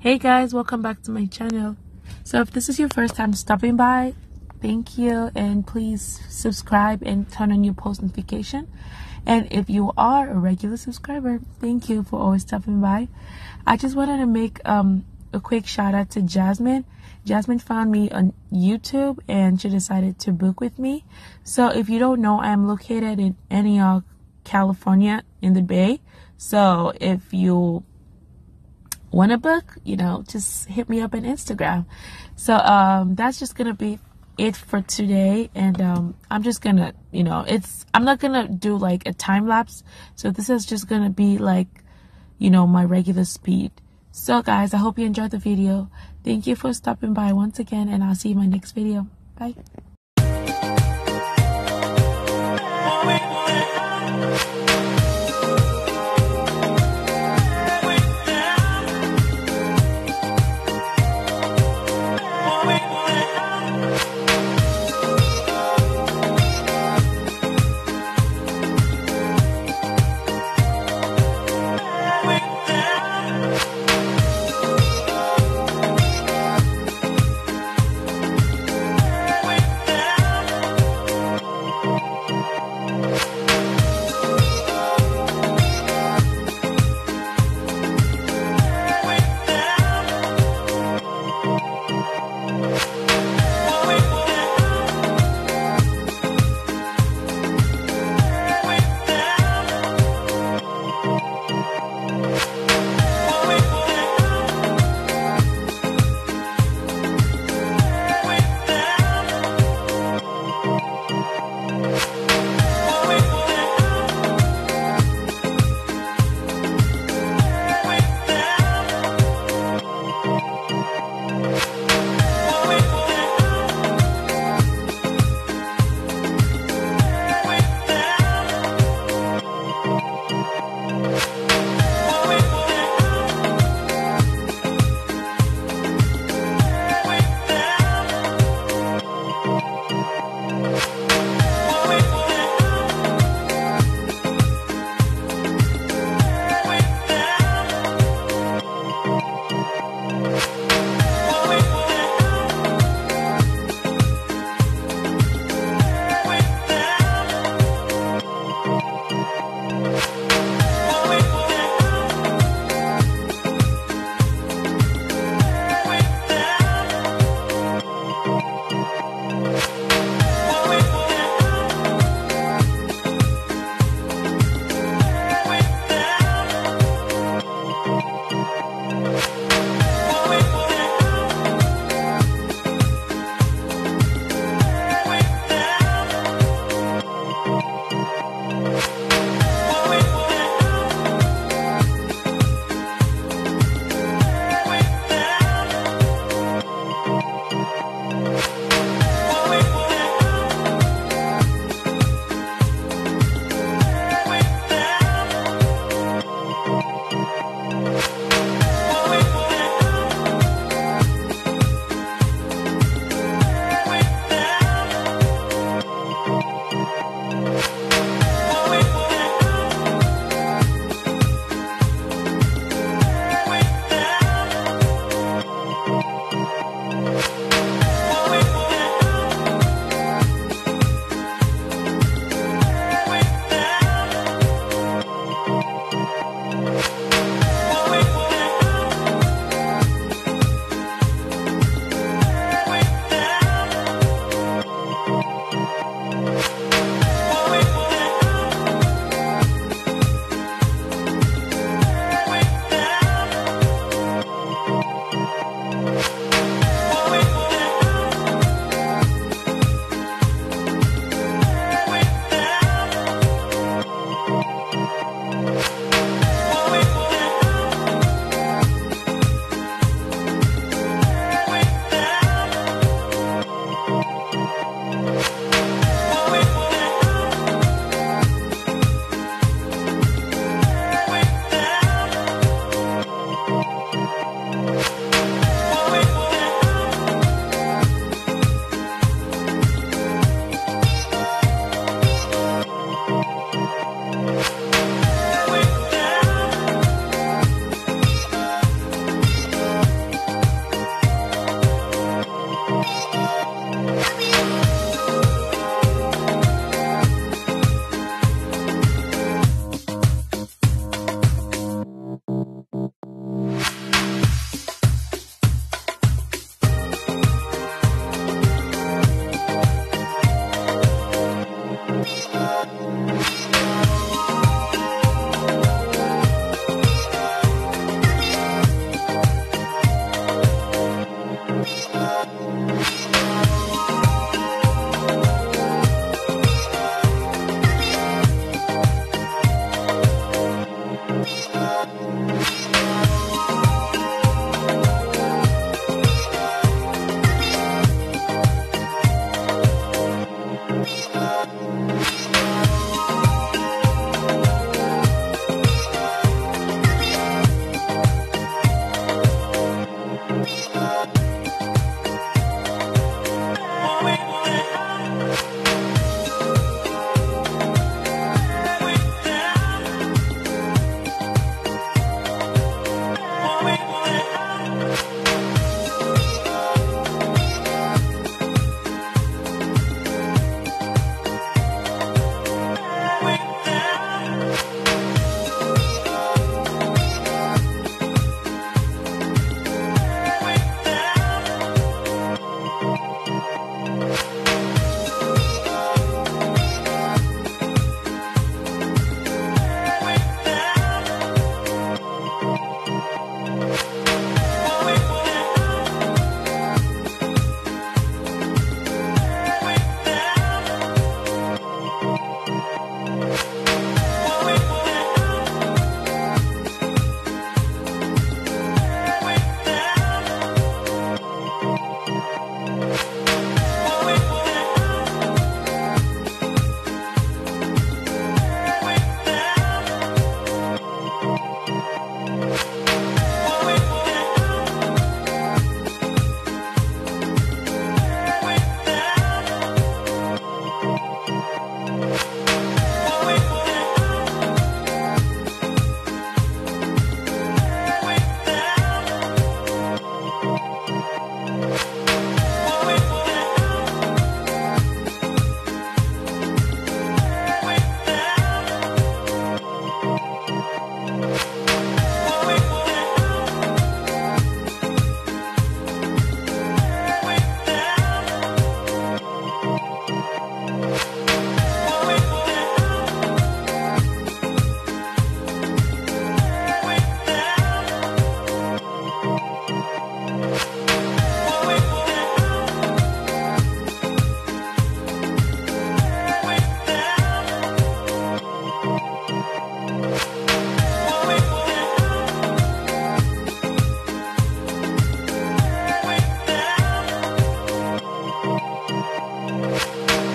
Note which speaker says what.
Speaker 1: Hey guys, welcome back to my channel. So if this is your first time stopping by, thank you, and please subscribe and turn on your post notification. And if you are a regular subscriber, thank you for always stopping by. I just wanted to make a quick shout out to Jasmine. Jasmine found me on YouTube and she decided to book with me. So if you don't know, I am located in Antioch, California in the Bay. So if you want to book, just hit me up on Instagram. So that's just gonna be it for today, and I'm just gonna I'm not gonna do like a time lapse, so this is just gonna be like my regular speed. So guys, I hope you enjoyed the video. Thank you for stopping by once again, and I'll see you in my next video. Bye.